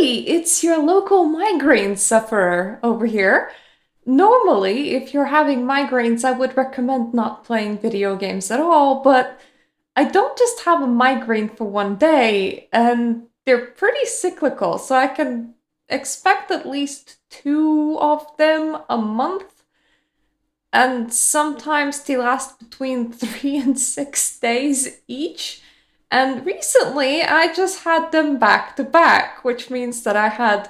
Hey, it's your local migraine sufferer over here. Normally, if you're having migraines, I would recommend not playing video games at all, but I don't just have a migraine for one day, and they're pretty cyclical, so I can expect at least two of them a month, and sometimes they last between 3 and 6 days each. And recently, I just had them back to back, which means that I had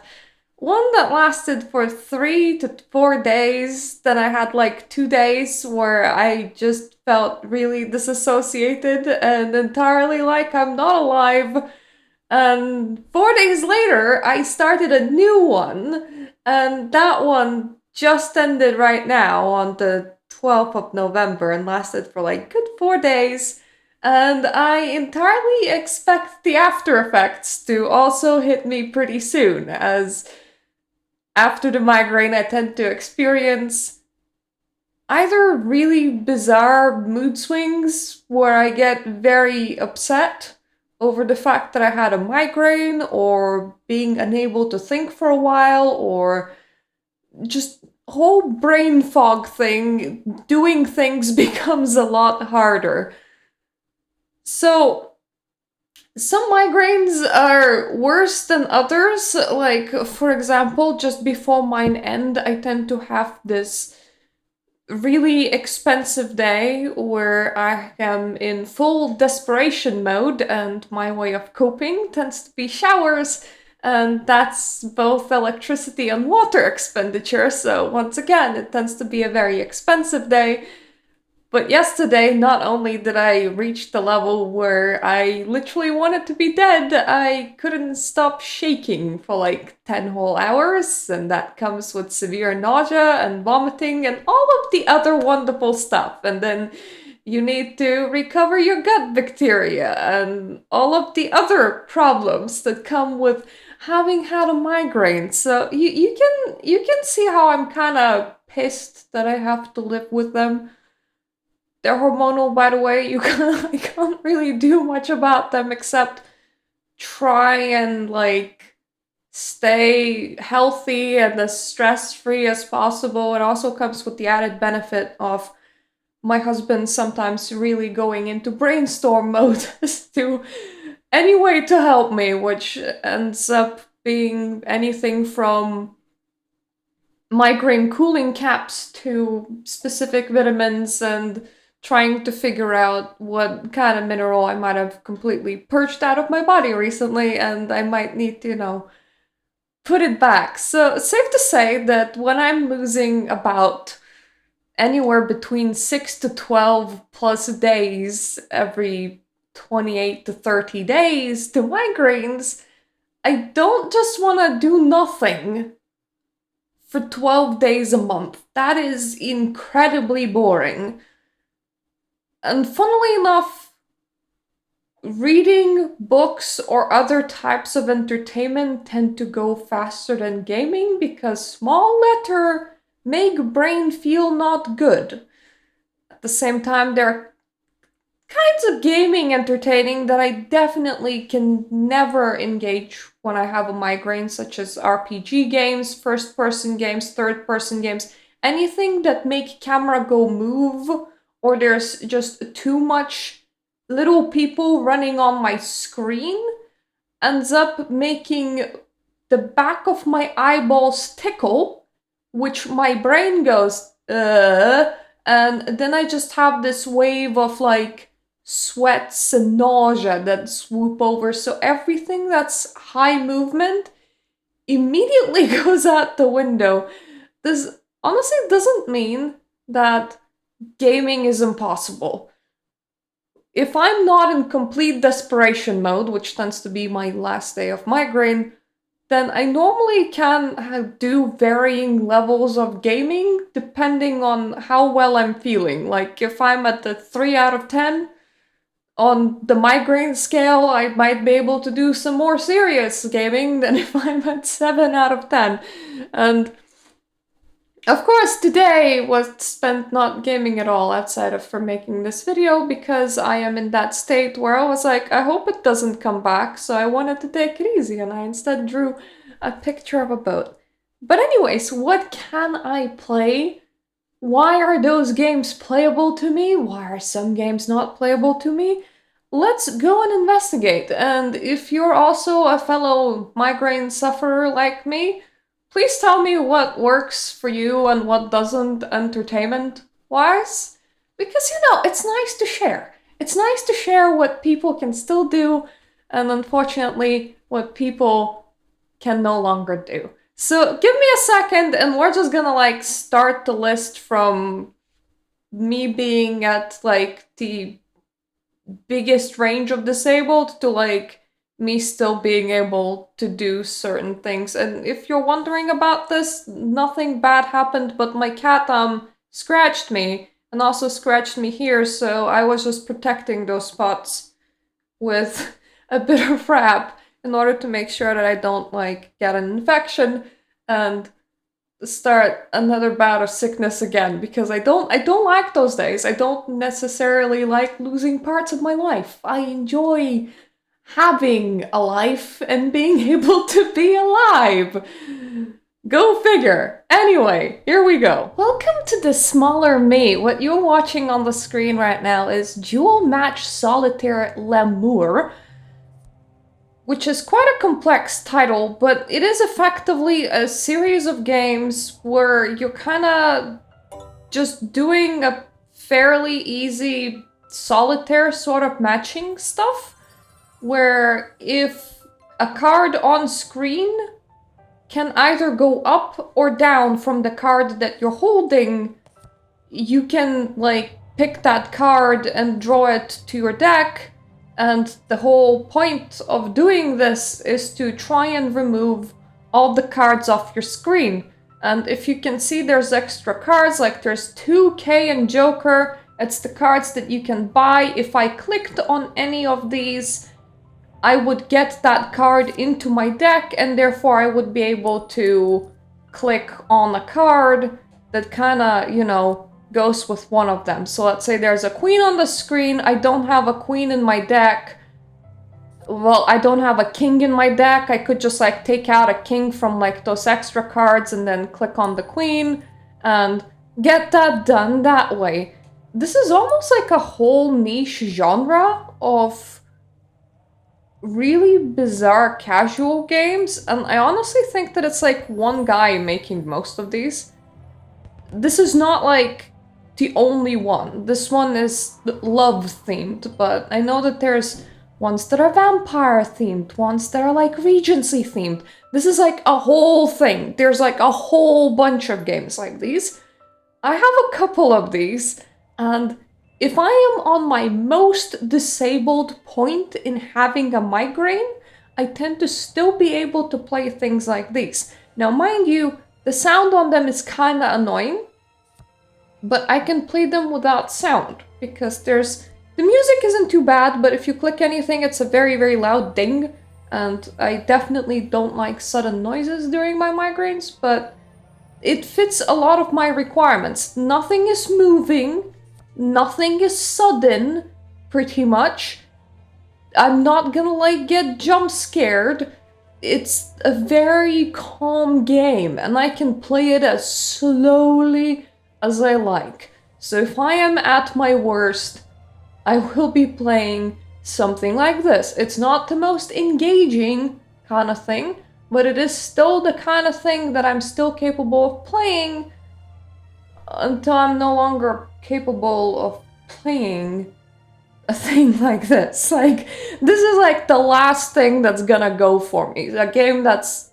one that lasted for 3 to 4 days. Then I had like 2 days where I just felt really disassociated and entirely like I'm not alive. And 4 days later, I started a new one, and that one just ended right now on the 12th of November and lasted for like good 4 days. And I entirely expect the after effects to also hit me pretty soon, as after the migraine, I tend to experience either really bizarre mood swings where I get very upset over the fact that I had a migraine, or being unable to think for a while, or just whole brain fog thing. Doing things becomes a lot harder. So some migraines are worse than others. Like, for example, just before mine end, I tend to have this really expensive day where I am in full desperation mode, and my way of coping tends to be showers, and that's both electricity and water expenditure. So, once again, it tends to be a very expensive day. But yesterday, not only did I reach the level where I literally wanted to be dead, I couldn't stop shaking for like 10 whole hours, and that comes with severe nausea and vomiting and all of the other wonderful stuff. And then you need to recover your gut bacteria and all of the other problems that come with having had a migraine. So you can see how I'm kind of pissed that I have to live with them. They're hormonal, by the way. I can't really do much about them except try and like stay healthy and as stress free as possible. It also comes with the added benefit of my husband sometimes really going into brainstorm mode as to any way to help me, which ends up being anything from migraine cooling caps to specific vitamins, and trying to figure out what kind of mineral I might have completely purged out of my body recently, and I might need to, put it back. So, safe to say that when I'm losing about anywhere between 6 to 12 plus days every 28 to 30 days to migraines, I don't just want to do nothing for 12 days a month. That is incredibly boring. And funnily enough, reading books or other types of entertainment tend to go faster than gaming because small letter make brain feel not good. At the same time, there are kinds of gaming entertaining that I definitely can never engage when I have a migraine, such as RPG games, first person games, third person games, anything that make camera go move, or there's just too much little people running on my screen, ends up making the back of my eyeballs tickle, which my brain goes, and then I just have this wave of like sweats and nausea that swoop over. So everything that's high movement immediately goes out the window. This honestly doesn't mean that gaming is impossible. If I'm not in complete desperation mode, which tends to be my last day of migraine, then I normally can do varying levels of gaming depending on how well I'm feeling. Like if I'm at the 3 out of 10 on the migraine scale, I might be able to do some more serious gaming than if I'm at 7 out of 10. And Of course, today was spent not gaming at all outside of for making this video because I am in that state where I was like, I hope it doesn't come back, so I wanted to take it easy and I instead drew a picture of a boat. But anyways, what can I play? Why are those games playable to me? Why are some games not playable to me? Let's go and investigate. And if you're also a fellow migraine sufferer like me, please tell me what works for you and what doesn't entertainment wise. Because it's nice to share. It's nice to share what people can still do and unfortunately what people can no longer do. So give me a second and we're just gonna like start the list from me being at like the biggest range of disabled to like me still being able to do certain things. And if you're wondering about this, nothing bad happened, but my cat scratched me and also scratched me here, so I was just protecting those spots with a bit of wrap in order to make sure that I don't like get an infection and start another bout of sickness again because I don't like those days. I don't necessarily like losing parts of my life. I enjoy having a life and being able to be alive. Go figure. Anyway, here we go. Welcome to the smaller me. What you're watching on the screen right now is Dual Match Solitaire L'amour, which is quite a complex title, but it is effectively a series of games where you're kind of just doing a fairly easy solitaire sort of matching stuff, where if a card on screen can either go up or down from the card that you're holding, you can like pick that card and draw it to your deck. And the whole point of doing this is to try and remove all the cards off your screen. And if you can see, there's extra cards, like there's 2K and Joker. It's the cards that you can buy. If I clicked on any of these, I would get that card into my deck, and therefore I would be able to click on a card that kind of, goes with one of them. So let's say there's a queen on the screen. I don't have a queen in my deck. Well, I don't have a king in my deck. I could just like take out a king from like those extra cards and then click on the queen and get that done that way. This is almost like a whole niche genre of really bizarre casual games, and I honestly think that it's like one guy making most of these. This is not like the only one. This one is love themed, but I know that there's ones that are vampire themed, ones that are like Regency themed. This is like a whole thing. There's like a whole bunch of games like these. I have a couple of these, and if I am on my most disabled point in having a migraine, I tend to still be able to play things like these. Now, mind you, the sound on them is kinda annoying, but I can play them without sound because the music isn't too bad, but if you click anything, it's a very, very loud ding, and I definitely don't like sudden noises during my migraines, but it fits a lot of my requirements. Nothing is moving, nothing is sudden, pretty much. I'm not gonna like get jump scared. It's a very calm game, and I can play it as slowly as I like. So if I am at my worst, I will be playing something like this. It's not the most engaging kind of thing, but it is still the kind of thing that I'm still capable of playing until I'm no longer capable of playing a thing like this. Like, this is like the last thing that's gonna go for me. A game that's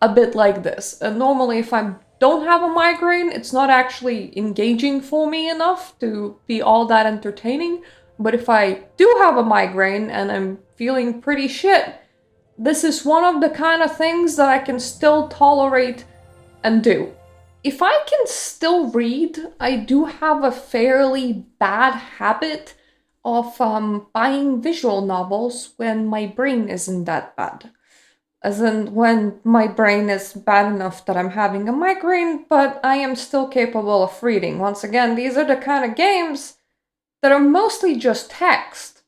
a bit like this. And normally if I don't have a migraine, it's not actually engaging for me enough to be all that entertaining. But if I do have a migraine and I'm feeling pretty shit, this is one of the kind of things that I can still tolerate and do. If I can still read, I do have a fairly bad habit of buying visual novels when my brain isn't that bad. as in when my brain is bad enough that I'm having a migraine, but I am still capable of reading. Once again, these are the kind of games that are mostly just text.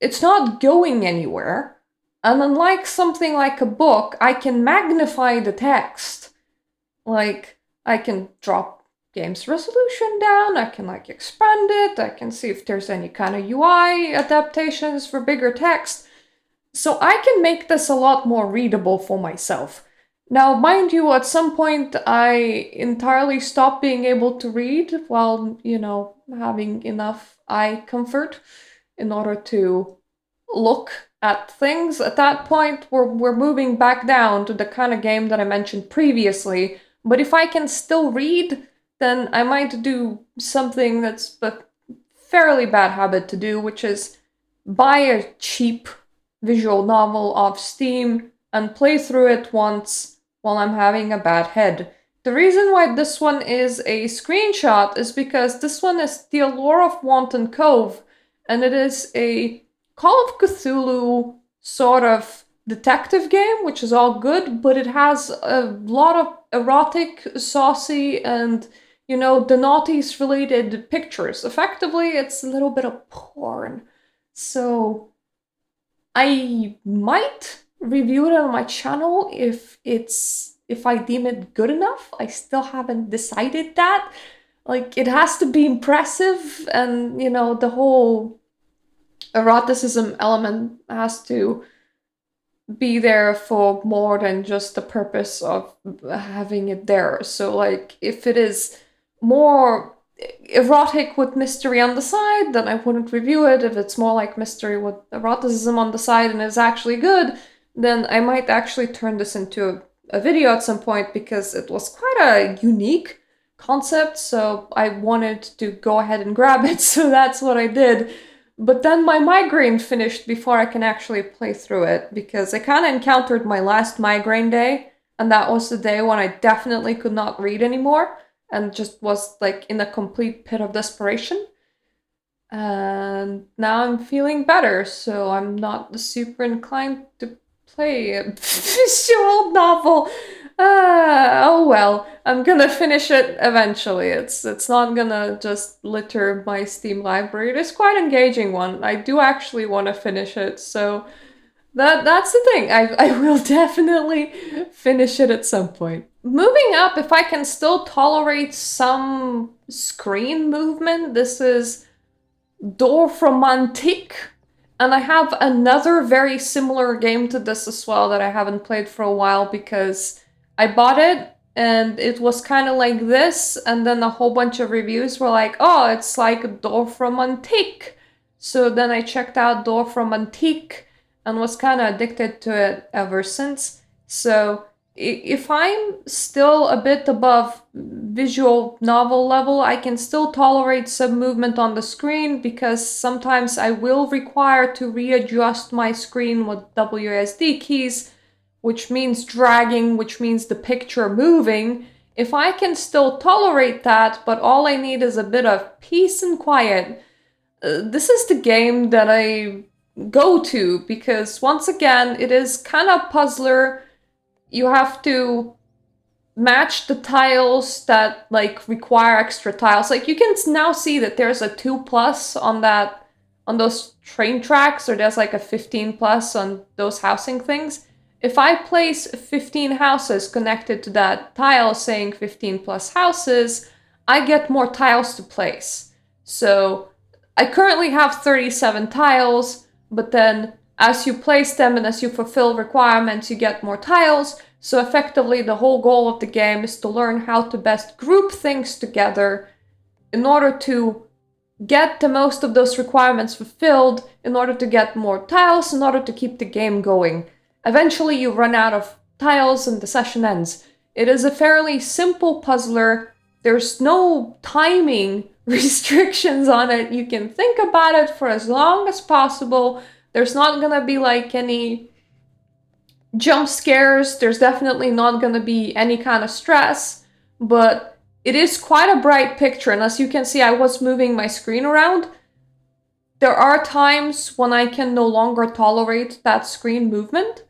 It's not going anywhere. And unlike something like a book, I can magnify the text. Like, I can drop game's resolution down, I can like expand it, I can see if there's any kind of UI adaptations for bigger text. So I can make this a lot more readable for myself. Now, mind you, at some point I entirely stopped being able to read while, having enough eye comfort in order to look at things. At that point, we're moving back down to the kind of game that I mentioned previously. But if I can still read, then I might do something that's a fairly bad habit to do, which is buy a cheap visual novel off Steam and play through it once while I'm having a bad head. The reason why this one is a screenshot is because this one is The Allure of Wanton Cove, and it is a Call of Cthulhu sort of detective game, which is all good, but it has a lot of erotic, saucy, and the naughties related pictures. Effectively, it's a little bit of porn. So I might review it on my channel if I deem it good enough. I still haven't decided that. Like, it has to be impressive, and the whole eroticism element has to be there for more than just the purpose of having it there. So, like, if it is more erotic with mystery on the side, then I wouldn't review it. If it's more like mystery with eroticism on the side and is actually good, then I might actually turn this into a video at some point, because it was quite a unique concept, so I wanted to go ahead and grab it, so that's what I did. But then my migraine finished before I can actually play through it, because I kind of encountered my last migraine day, and that was the day when I definitely could not read anymore and just was like in a complete pit of desperation. And now I'm feeling better, so I'm not super inclined to play a visual novel. Oh well, I'm gonna finish it eventually. It's not gonna just litter my Steam library. It is quite an engaging one. I do actually want to finish it, so that's the thing. I will definitely finish it at some point. Moving up, if I can still tolerate some screen movement, this is Dorfromantik. And I have another very similar game to this as well that I haven't played for a while, because I bought it and it was kind of like this, and then a whole bunch of reviews were like, oh, it's like Dorfromantik. So then I checked out Dorfromantik and was kind of addicted to it ever since. So if I'm still a bit above visual novel level, I can still tolerate some movement on the screen, because sometimes I will require to readjust my screen with WSD keys, which means dragging, which means the picture moving. If I can still tolerate that, but all I need is a bit of peace and quiet, this is the game that I go to, because once again, it is kind of puzzler. You have to match the tiles that like require extra tiles. Like, you can now see that there's a 2+ on those train tracks, or there's like a 15+ on those housing things. If I place 15 houses connected to that tile saying 15+ houses, I get more tiles to place. So I currently have 37 tiles, but then as you place them and as you fulfill requirements, you get more tiles. So effectively, the whole goal of the game is to learn how to best group things together in order to get the most of those requirements fulfilled, in order to get more tiles, in order to keep the game going. Eventually, you run out of tiles and the session ends. It is a fairly simple puzzler. There's no timing restrictions on it. You can think about it for as long as possible. There's not gonna be like any jump scares. There's definitely not gonna be any kind of stress, but it is quite a bright picture. And as you can see, I was moving my screen around. There are times when I can no longer tolerate that screen movement.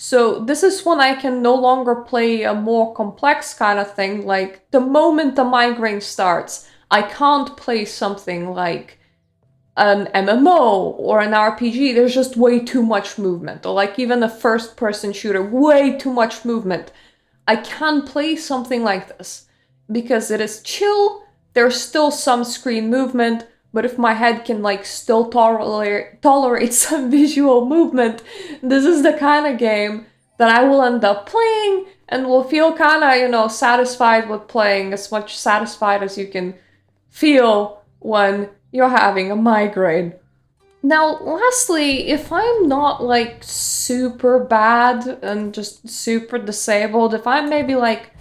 So this is when I can no longer play a more complex kind of thing. Like the moment the migraine starts, I can't play something like an MMO or an RPG. There's just way too much movement. Or like even a first person shooter, way too much movement. I can play something like this because it is chill. There's still some screen movement, but if my head can like still tolerate some visual movement, this is the kind of game that I will end up playing and will feel kind of, satisfied with playing, as much satisfied as you can feel when you're having a migraine. Now, lastly, if I'm not like super bad and just super disabled, if I'm maybe like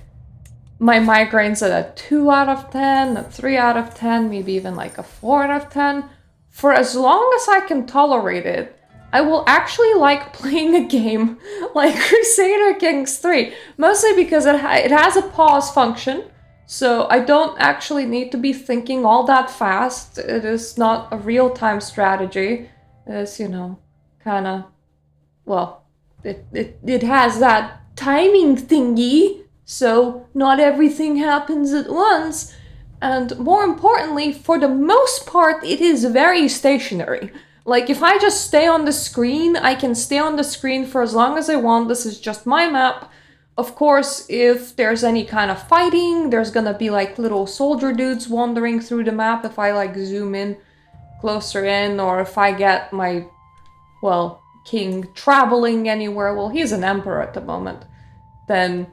my migraines at a 2 out of 10, a 3 out of 10, maybe even like a 4 out of 10, for as long as I can tolerate it, I will actually like playing a game like Crusader Kings 3, mostly because it has a pause function, so I don't actually need to be thinking all that fast. It is not a real-time strategy. It's, kind of, well, it has that timing thingy, so not everything happens at once. And more importantly, for the most part, it is very stationary. Like, if I just stay on the screen, I can stay on the screen for as long as I want. This is just my map. Of course, if there's any kind of fighting, there's gonna be like little soldier dudes wandering through the map if I like zoom in closer in, or if I get my, well, king traveling anywhere. Well, he's an emperor at the moment. Then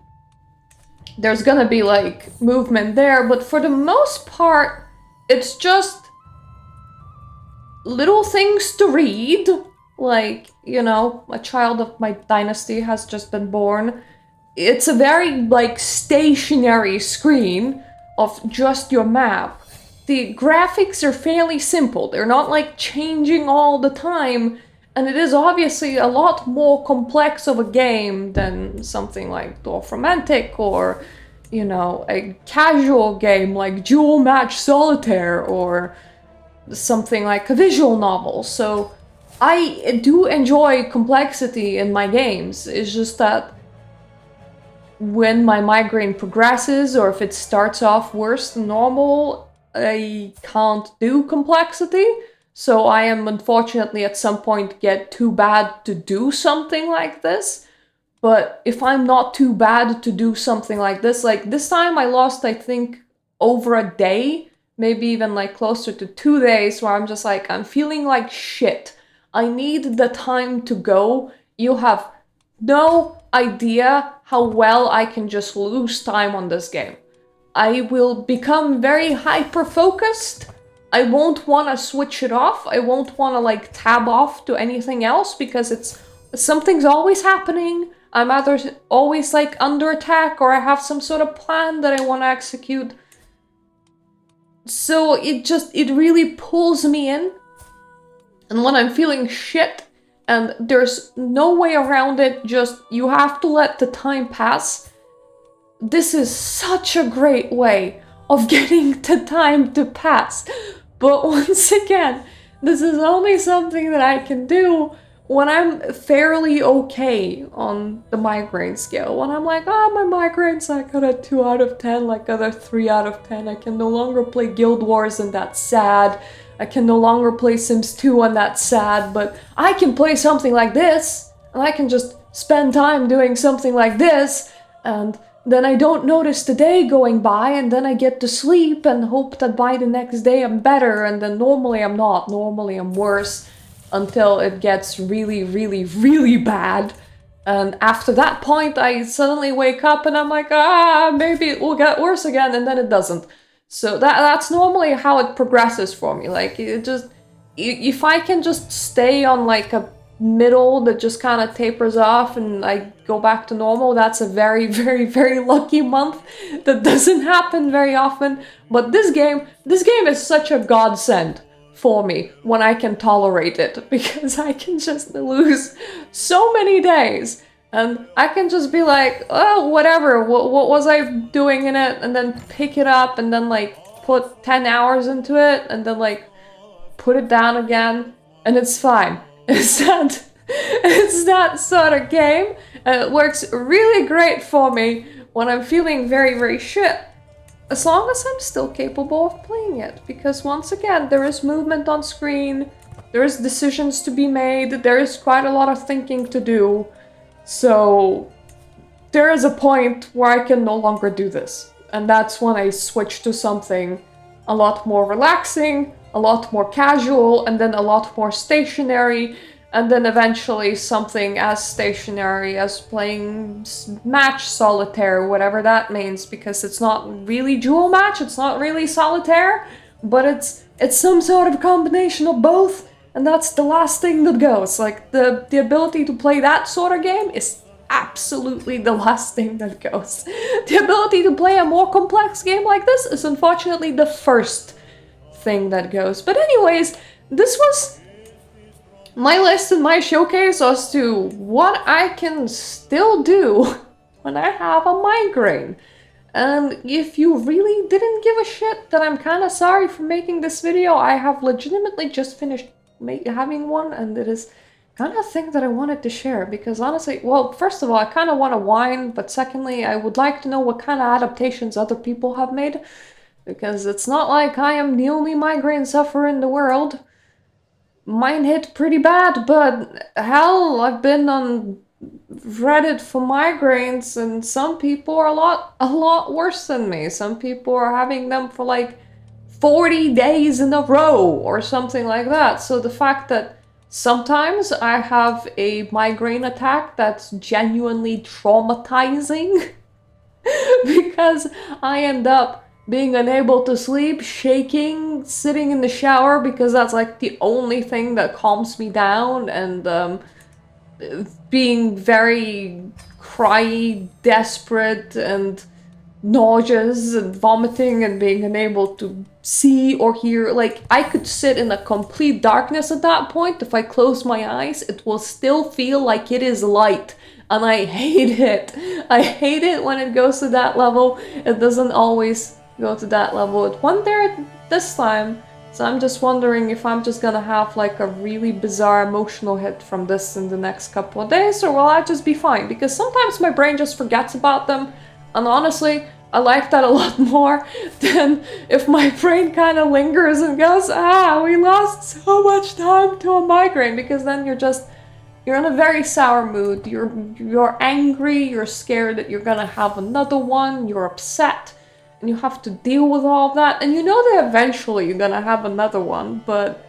there's gonna be like movement there, but for the most part, it's just little things to read. Like, a child of my dynasty has just been born. It's a very like stationary screen of just your map. The graphics are fairly simple. They're not like changing all the time, and it is obviously a lot more complex of a game than something like Dwarf Romantic or, a casual game like Dual Match Solitaire or something like a visual novel. So I do enjoy complexity in my games. It's just that when my migraine progresses, or if it starts off worse than normal, I can't do complexity. So I am unfortunately at some point get too bad to do something like this. But if I'm not too bad to do something like this time I lost, I think, over a day, maybe even like closer to 2 days, where I'm just like, I'm feeling like shit. I need the time to go. You have no idea how well I can just lose time on this game. I will become very hyper-focused. I won't want to switch it off. I won't want to like tab off to anything else because something's always happening. I'm either always like under attack or I have some sort of plan that I want to execute. So it really pulls me in. And when I'm feeling shit and there's no way around it, just you have to let the time pass, this is such a great way of getting the time to pass. But once again, this is only something that I can do when I'm fairly okay on the migraine scale. When I'm like, my migraine's like at a 2 out of 10, like at a 3 out of 10. I can no longer play Guild Wars and that's sad. I can no longer play Sims 2 and that's sad. But I can play something like this, and I can just spend time doing something like this, and then I don't notice the day going by, and then I get to sleep and hope that by the next day I'm better, and then normally I'm not. Normally I'm worse until it gets really, really, really bad. And after that point, I suddenly wake up and I'm like, maybe it will get worse again, and then it doesn't. So that's normally how it progresses for me. Like, if I can just stay on like a middle that just kind of tapers off and I go back to normal, that's a very, very, very lucky month. That doesn't happen very often. But this game is such a godsend for me when I can tolerate it, because I can just lose so many days and I can just be like, oh, whatever, what was I doing in it, and then pick it up and then like put 10 hours into it and then like put it down again, and it's fine. It's that sort of game, It works really great for me when I'm feeling very, very shit. As long as I'm still capable of playing it. Because once again, there is movement on screen, there is decisions to be made, there is quite a lot of thinking to do. So there is a point where I can no longer do this. And that's when I switch to something a lot more relaxing, a lot more casual, and then a lot more stationary, and then eventually something as stationary as playing match solitaire, whatever that means, because it's not really dual match, it's not really solitaire, but it's some sort of combination of both, and that's the last thing that goes. Like, the ability to play that sort of game is absolutely the last thing that goes. The ability to play a more complex game like this is unfortunately the first thing that goes. But anyways, this was my list and my showcase as to what I can still do when I have a migraine. And if you really didn't give a shit, then I'm kind of sorry for making this video. I have legitimately just finished having one, and it is kind of a thing that I wanted to share, because honestly, well, first of all, I kind of want to whine, but secondly, I would like to know what kind of adaptations other people have made, because it's not like I am the only migraine sufferer in the world. Mine hit pretty bad, but hell, I've been on Reddit for migraines, and some people are a lot worse than me. Some people are having them for like 40 days in a row or something like that. So the fact that sometimes I have a migraine attack that's genuinely traumatizing because I end up being unable to sleep, shaking, sitting in the shower because that's like the only thing that calms me down, and being very cryy, desperate, and nauseous and vomiting and being unable to see or hear. Like, I could sit in a complete darkness at that point. If I close my eyes, it will still feel like it is light. And I hate it. I hate it when it goes to that level. It doesn't always go to that level. It went there this time. So I'm just wondering if I'm just gonna have like a really bizarre emotional hit from this in the next couple of days, or will I just be fine? Because sometimes my brain just forgets about them. And honestly, I like that a lot more than if my brain kind of lingers and goes, we lost so much time to a migraine, because then you're in a very sour mood. You're angry, you're scared that you're gonna have another one, you're upset, and you have to deal with all of that. And you know that eventually you're gonna have another one, but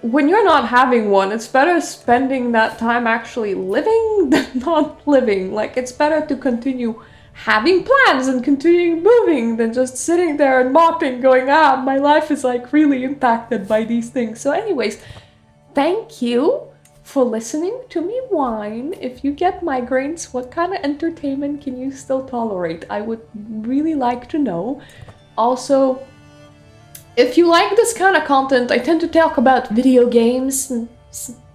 when you're not having one, it's better spending that time actually living than not living. Like, it's better to continue having plans and continuing moving than just sitting there and mopping, going, my life is like really impacted by these things. So anyways, thank you for listening to me whine. If you get migraines, what kind of entertainment can you still tolerate? I would really like to know. Also, if you like this kind of content, I tend to talk about video games,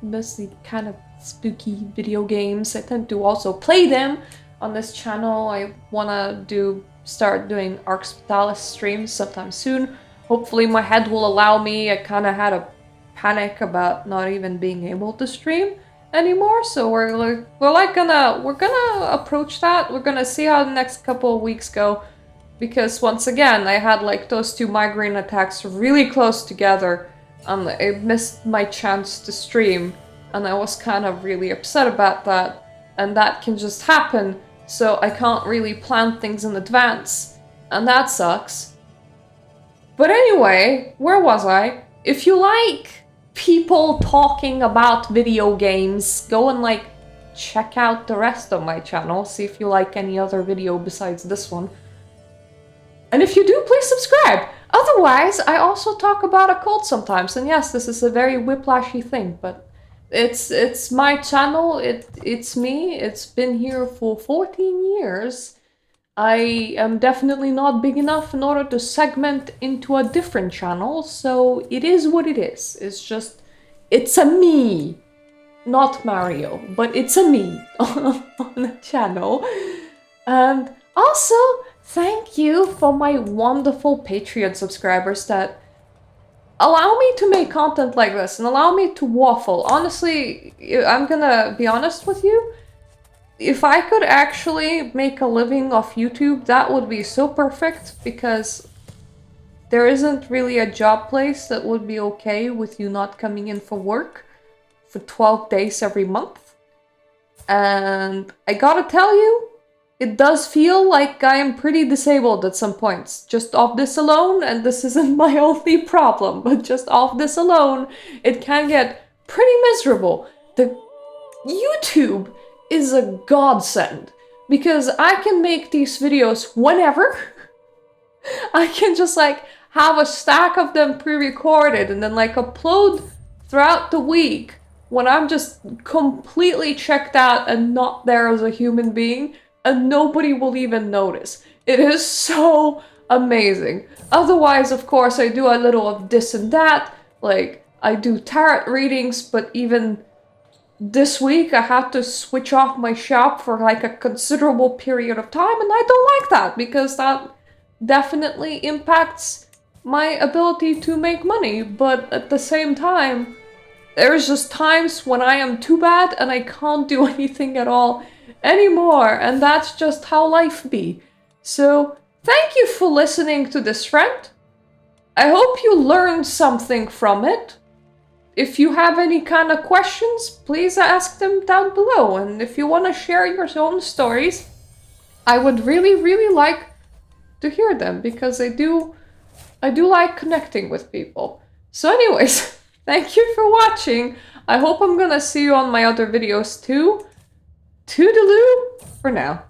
mostly kind of spooky video games. I tend to also play them on this channel. I want to start doing Ark Spitalis streams sometime soon. Hopefully my head will allow me. I kind of had a panic about not even being able to stream anymore, so we're gonna approach that. We're gonna see how the next couple of weeks go, because once again I had like those two migraine attacks really close together, and I missed my chance to stream, and I was kind of really upset about that, and that can just happen, so I can't really plan things in advance, and that sucks. But anyway, where was I? If you like people talking about video games, go and like check out the rest of my channel, see if you like any other video besides this one. And if you do, please subscribe! Otherwise, I also talk about occult sometimes, and yes, this is a very whiplashy thing, but it's my channel, it's me, it's been here for 14 years. I am definitely not big enough in order to segment into a different channel, so it is what it is. It's just, it's a me. Not Mario, but it's a me on the channel. And also, thank you for my wonderful Patreon subscribers that allow me to make content like this and allow me to waffle. Honestly, I'm gonna be honest with you. if I could actually make a living off YouTube, that would be so perfect, because there isn't really a job place that would be okay with you not coming in for work for 12 days every month. And I gotta tell you, it does feel like I am pretty disabled at some points. Just off this alone, and this isn't my only problem, but just off this alone, it can get pretty miserable. The YouTube is a godsend, because I can make these videos whenever. I can just like have a stack of them pre-recorded and then like upload throughout the week when I'm just completely checked out and not there as a human being, and nobody will even notice. It is so amazing. Otherwise, of course, I do a little of this and that. Like, I do tarot readings, but even this week I had to switch off my shop for like a considerable period of time, and I don't like that, because that definitely impacts my ability to make money. But at the same time, there's just times when I am too bad and I can't do anything at all anymore, and that's just how life be. So thank you for listening to this friend. I hope you learned something from it. If you have any kind of questions, please ask them down below. And if you want to share your own stories, I would really like to hear them, because I do like connecting with people. So anyways, thank you for watching. I hope I'm gonna see you on my other videos too. Toodaloo for now.